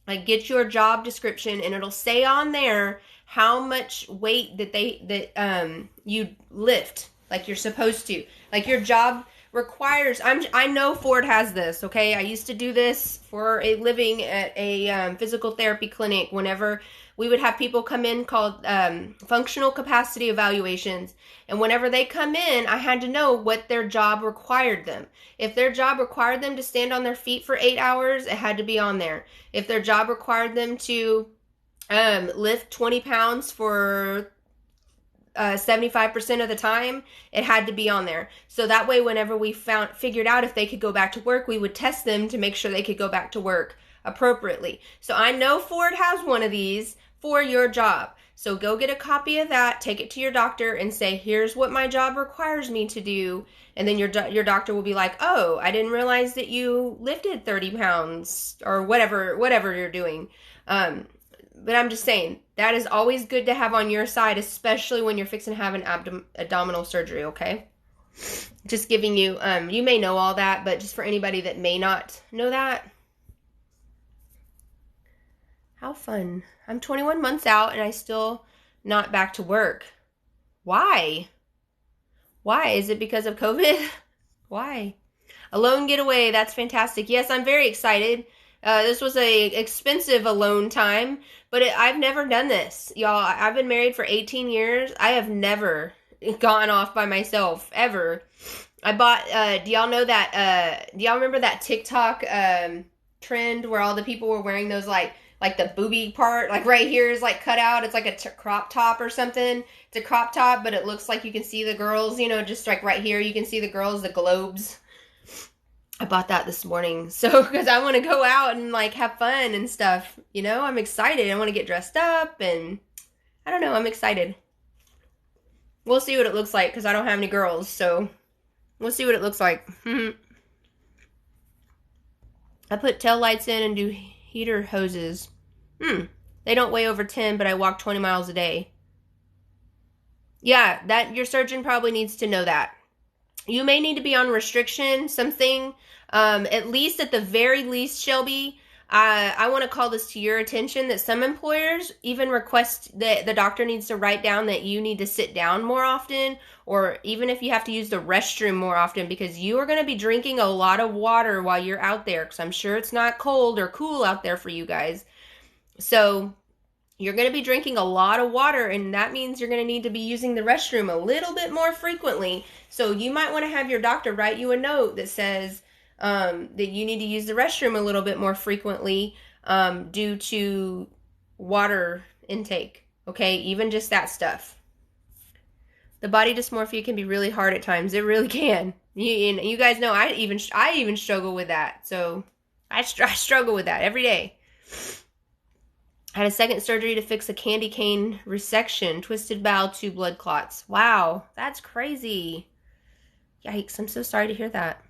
Like, get your job description, and it'll say on there how much weight that you lift, like you're supposed to. Like, your job requires, I know Ford has this, okay? I used to do this for a living at a physical therapy clinic. Whenever we would have people come in called functional capacity evaluations. And whenever they come in, I had to know what their job required them. If their job required them to stand on their feet for 8 hours, it had to be on there. If their job required them to lift 20 pounds for 75% of the time, it had to be on there. So that way, whenever we figured out if they could go back to work, we would test them to make sure they could go back to work appropriately. So I know Ford has one of these for your job. So go get a copy of that, take it to your doctor and say, here's what my job requires me to do. And then your doctor will be like, oh, I didn't realize that you lifted 30 pounds or whatever you're doing. But I'm just saying, that is always good to have on your side, especially when you're fixing to have an abdominal surgery, okay? Just giving you, you may know all that, but just for anybody that may not know that. How fun. I'm 21 months out and I still not back to work. Why? Why? Is it because of COVID? Why? Alone getaway. That's fantastic. Yes, I'm very excited. This was a expensive alone time, but I've never done this. Y'all, I've been married for 18 years. I have never gone off by myself, ever. I bought, do y'all know that, do y'all remember that TikTok trend where all the people were wearing those like the boobie part, like right here is like cut out. It's like a crop top or something. It's a crop top, but it looks like you can see the girls, you know, just like right here, you can see the girls, the globes. I bought that this morning. So, because I want to go out and like have fun and stuff, you know, I'm excited. I want to get dressed up and I don't know, I'm excited. We'll see what it looks like because I don't have any girls. So we'll see what it looks like. I put tail lights in and do heater hoses. They don't weigh over 10, but I walk 20 miles a day. Yeah, that your surgeon probably needs to know that. You may need to be on restriction, something, at least at the very least, Shelby. I want to call this to your attention that some employers even request that the doctor needs to write down that you need to sit down more often, or even if you have to use the restroom more often, because you are going to be drinking a lot of water while you're out there, because I'm sure it's not cold or cool out there for you guys. So you're going to be drinking a lot of water, and that means you're going to need to be using the restroom a little bit more frequently. So you might want to have your doctor write you a note that says that you need to use the restroom a little bit more frequently due to water intake. Okay, even just that stuff. The body dysmorphia can be really hard at times. It really can. You guys know I even struggle with that. So I struggle with that every day. I had a second surgery to fix a candy cane resection, twisted bowel, 2 blood clots. Wow, that's crazy. Yikes, I'm so sorry to hear that.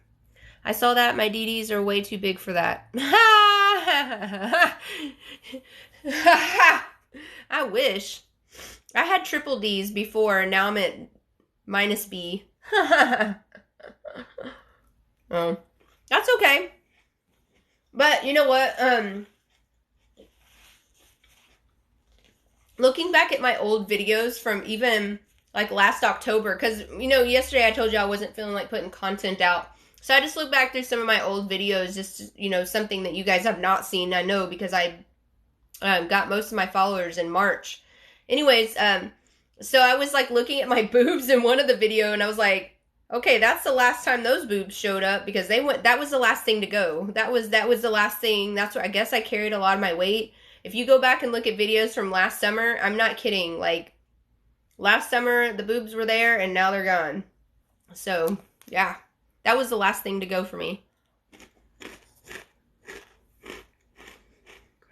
I saw that. My DDs are way too big for that. I wish. I had triple Ds before, and now I'm at minus B. Oh, that's okay. But you know what? Looking back at my old videos from even like last October, because, you know, yesterday I told you I wasn't feeling like putting content out. So I just looked back through some of my old videos, just, you know, something that you guys have not seen, I know, because I got most of my followers in March. Anyways, so I was like looking at my boobs in one of the video, and I was like, okay, that's the last time those boobs showed up, because that was the last thing to go. That was the last thing. That's what I guess I carried a lot of my weight. If you go back and look at videos from last summer, I'm not kidding. Like, last summer, the boobs were there, and now they're gone. So, yeah. That was the last thing to go for me.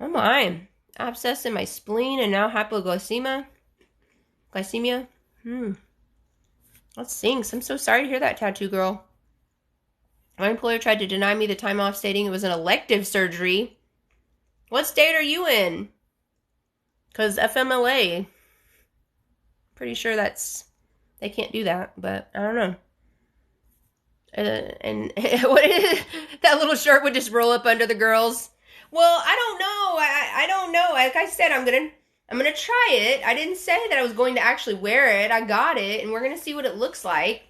Oh my. Abscess in my spleen and now hypoglycemia. Glycemia. That stinks. I'm so sorry to hear that, tattoo girl. My employer tried to deny me the time off, stating it was an elective surgery. What state are you in? Because FMLA. Pretty sure they can't do that, but I don't know. And what is that little shirt would just roll up under the girls? Well, I don't know. I don't know. Like I said, I'm gonna try it. I didn't say that I was going to actually wear it. I got it, and we're gonna see what it looks like.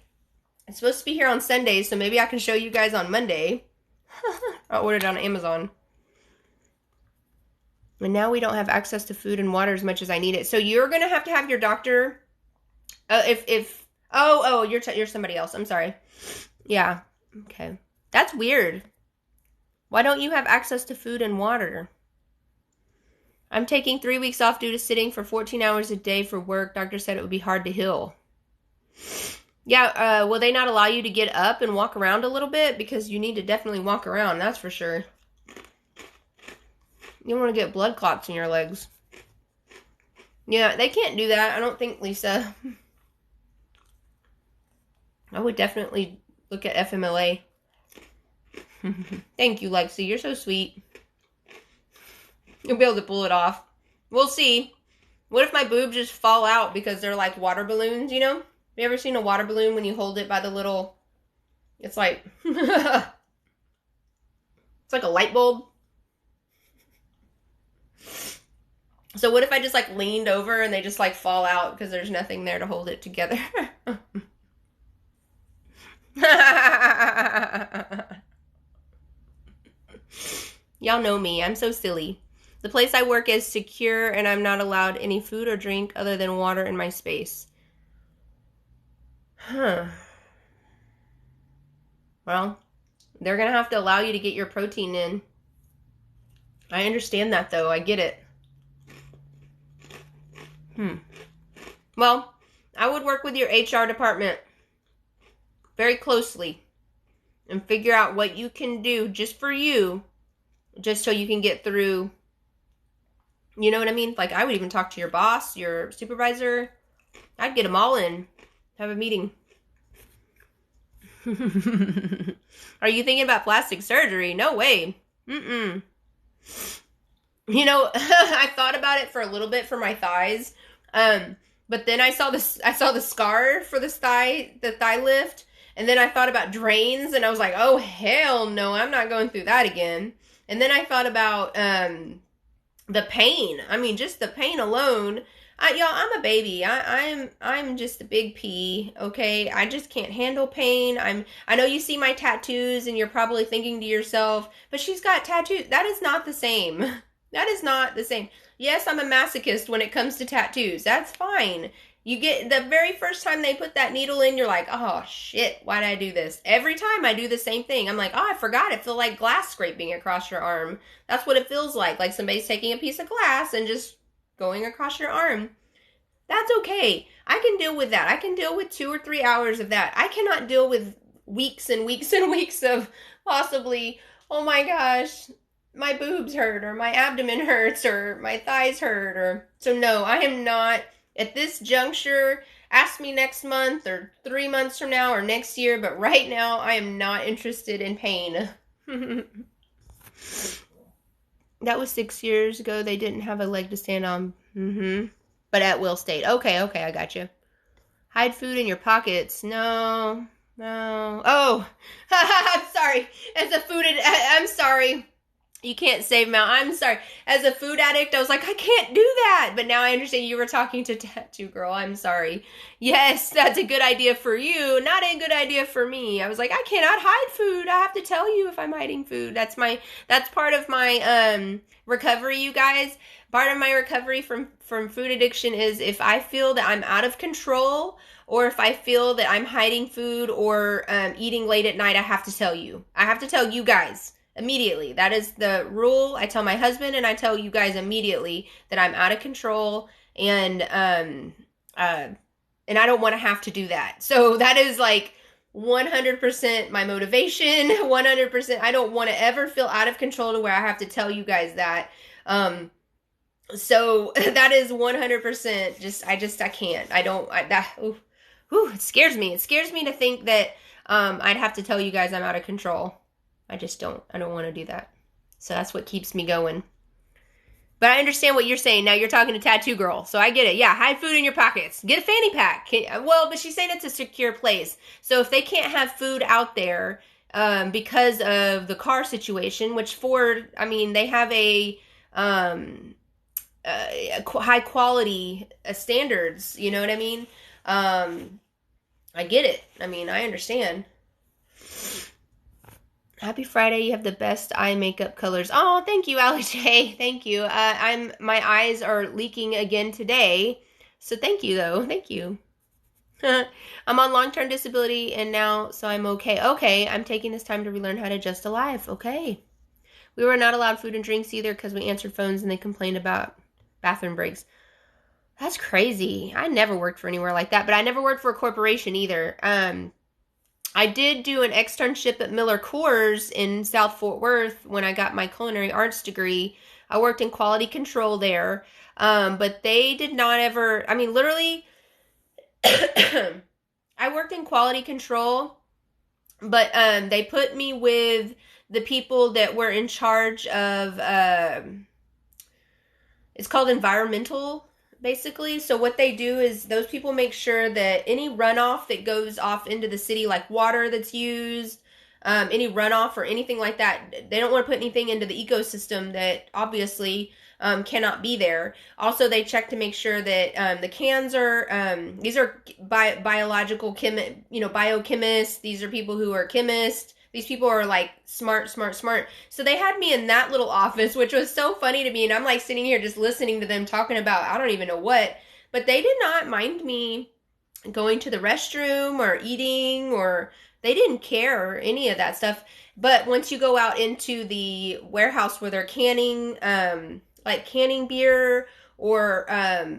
It's supposed to be here on Sunday, so maybe I can show you guys on Monday. I ordered it on Amazon. And now we don't have access to food and water as much as I need it. So you're gonna have to have your doctor. You're somebody else. I'm sorry. Yeah. Okay. That's weird. Why don't you have access to food and water? I'm taking 3 weeks off due to sitting for 14 hours a day for work. Doctor said it would be hard to heal. Yeah, will they not allow you to get up and walk around a little bit? Because you need to definitely walk around, that's for sure. You don't want to get blood clots in your legs. Yeah, they can't do that, I don't think, Lisa. I would definitely look at FMLA. Thank you, Lexi. You're so sweet. You'll be able to pull it off. We'll see. What if my boobs just fall out because they're like water balloons, you know? Have you ever seen a water balloon when you hold it by the little... It's like... it's like a light bulb. So what if I just like leaned over and they just like fall out because there's nothing there to hold it together? Y'all know me. I'm so silly. The place I work is secure and I'm not allowed any food or drink other than water in my space. Huh. Well, they're going to have to allow you to get your protein in. I understand that, though. I get it. Well, I would work with your HR department very closely and figure out what you can do just for you, just so you can get through. You know what I mean? Like, I would even talk to your boss, your supervisor. I'd get them all in. Have a meeting. Are you thinking about plastic surgery? No way. You know, I thought about it for a little bit for my thighs. But then I saw the scar for the thigh lift. And then I thought about drains and I was like, oh, hell no, I'm not going through that again. And then I thought about, the pain. I mean, just the pain alone. Y'all, I'm a baby. I'm just a big P, okay? I just can't handle pain. I know you see my tattoos and you're probably thinking to yourself, but she's got tattoos. That is not the same. That is not the same. Yes, I'm a masochist when it comes to tattoos. That's fine. You get the very first time they put that needle in, you're like, oh shit, why did I do this? Every time I do the same thing. I'm like, oh, I forgot. It feels like glass scraping across your arm. That's what it feels like somebody's taking a piece of glass and just going across your arm. That's okay. I can deal with that. I can deal with 2 or 3 hours of that. I cannot deal with weeks and weeks and weeks of possibly, oh my gosh, my boobs hurt or my abdomen hurts or my thighs hurt or... So no, I am not... At this juncture, ask me next month or 3 months from now or next year, but right now I am not interested in pain. That was 6 years ago. They didn't have a leg to stand on. But at Will State. Okay, I got you. Hide food in your pockets. No. Oh, I'm sorry. I'm sorry. You can't save Mount. I'm sorry. As a food addict, I was like, I can't do that. But now I understand you were talking to Tattoo Girl. I'm sorry. Yes, that's a good idea for you. Not a good idea for me. I was like, I cannot hide food. I have to tell you if I'm hiding food. That's part of my recovery, you guys. Part of my recovery from food addiction is if I feel that I'm out of control or if I feel that I'm hiding food or eating late at night, I have to tell you. I have to tell you guys. Immediately. That is the rule. I tell my husband and I tell you guys immediately that I'm out of control and I don't want to have to do that. So that is like 100% my motivation. 100%. I don't want to ever feel out of control to where I have to tell you guys that. So that is 100% I can't. It scares me. It scares me to think that I'd have to tell you guys I'm out of control. I don't want to do that. So that's what keeps me going. But I understand what you're saying. Now you're talking to Tattoo Girl. So I get it. Yeah, hide food in your pockets. Get a fanny pack. But she's saying it's a secure place. So if they can't have food out there because of the car situation, which Ford, they have a high quality standards. You know what I mean? I get it. I understand. Happy Friday. You have the best eye makeup colors. Oh, thank you, Allie J. Thank you. My eyes are leaking again today. So thank you, though. Thank you. I'm on long-term disability and now, so I'm okay. Okay, I'm taking this time to relearn how to just alive. Okay. We were not allowed food and drinks either because we answered phones and they complained about bathroom breaks. That's crazy. I never worked for anywhere like that, but I never worked for a corporation either. I did do an externship at Miller Coors in South Fort Worth when I got my culinary arts degree. I worked in quality control there, but they did not ever, I mean, literally, I worked in quality control, but they put me with the people that were in charge of, it's called environmental, basically. So what they do is those people make sure that any runoff that goes off into the city, like water that's used, any runoff or anything like that, they don't want to put anything into the ecosystem that obviously cannot be there. Also, they check to make sure that the cans are, these are biological biochemists. These are people who are chemists. These people are like smart. So they had me in that little office, which was so funny to me. And I'm like sitting here just listening to them talking about, I don't even know what, but they did not mind me going to the restroom or eating, or they didn't care or any of that stuff. But once you go out into the warehouse where they're canning, like canning beer or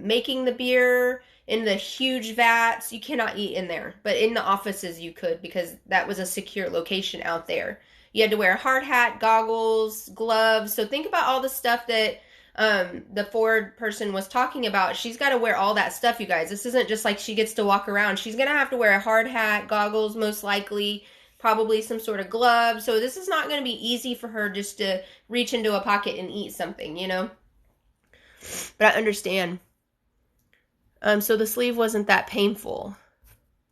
making the beer in the huge vats, you cannot eat in there. But in the offices you could, because that was a secure location out there. You had to wear a hard hat, goggles, gloves. So think about all the stuff that the Ford person was talking about. She's got to wear all that stuff, you guys. This isn't just like she gets to walk around. She's going to have to wear a hard hat, goggles, most likely, probably some sort of gloves. So this is not going to be easy for her just to reach into a pocket and eat something, you know? But I understand. So the sleeve wasn't that painful.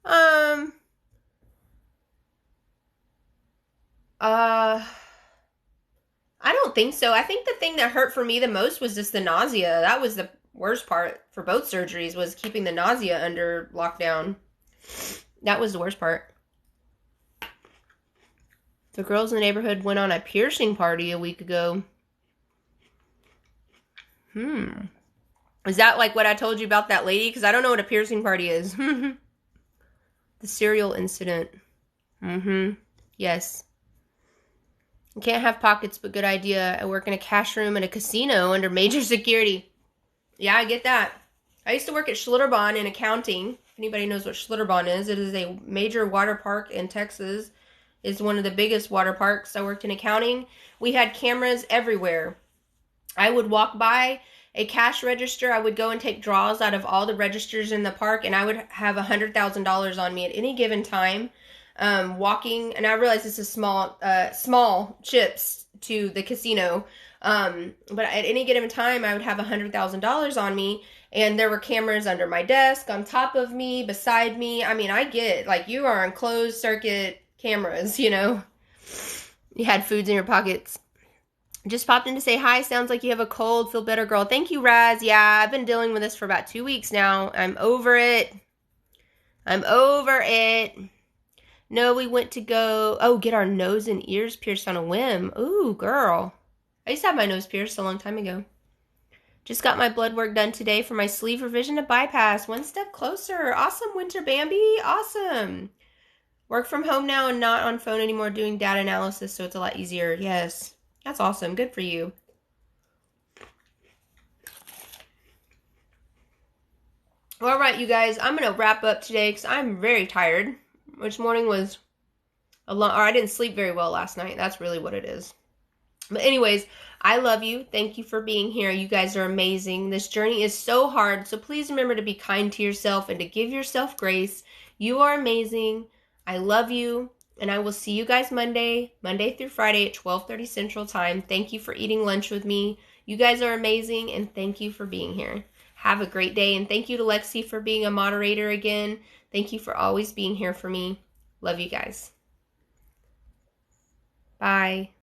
I don't think so. I think the thing that hurt for me the most was just the nausea. That was the worst part for both surgeries, was keeping the nausea under lockdown. That was the worst part. The girls in the neighborhood went on a piercing party a week ago. Is that like what I told you about that lady? Because I don't know what a piercing party is. The cereal incident. Yes. You can't have pockets, but good idea. I work in a cash room in a casino under major security. Yeah, I get that. I used to work at Schlitterbahn in accounting. If anybody knows what Schlitterbahn is, it is a major water park in Texas. It's one of the biggest water parks. I worked in accounting. We had cameras everywhere. I would walk by a cash register. I would go and take draws out of all the registers in the park, and I would have $100,000 on me at any given time. Walking, and I realize this is small chips to the casino. But at any given time, I would have $100,000 on me, and there were cameras under my desk, on top of me, beside me. I mean, I get, like, you are on closed circuit cameras, you know. You had foods in your pockets. Just popped in to say hi. Sounds like you have a cold. Feel better, girl. Thank you, Raz. Yeah, I've been dealing with this for about 2 weeks now. I'm over it. No, we went to go, get our nose and ears pierced on a whim. Ooh, girl. I used to have my nose pierced a long time ago. Just got my blood work done today for my sleeve revision to bypass. One step closer. Awesome, Winter Bambi. Awesome. Work from home now and not on phone anymore doing data analysis, so it's a lot easier. Yes. That's awesome. Good for you. All right, you guys. I'm going to wrap up today because I'm very tired. Which morning was I didn't sleep very well last night. That's really what it is. But anyways, I love you. Thank you for being here. You guys are amazing. This journey is so hard. So please remember to be kind to yourself and to give yourself grace. You are amazing. I love you. And I will see you guys Monday through Friday at 12:30 Central Time. Thank you for eating lunch with me. You guys are amazing, and thank you for being here. Have a great day, and thank you to Lexi for being a moderator again. Thank you for always being here for me. Love you guys. Bye.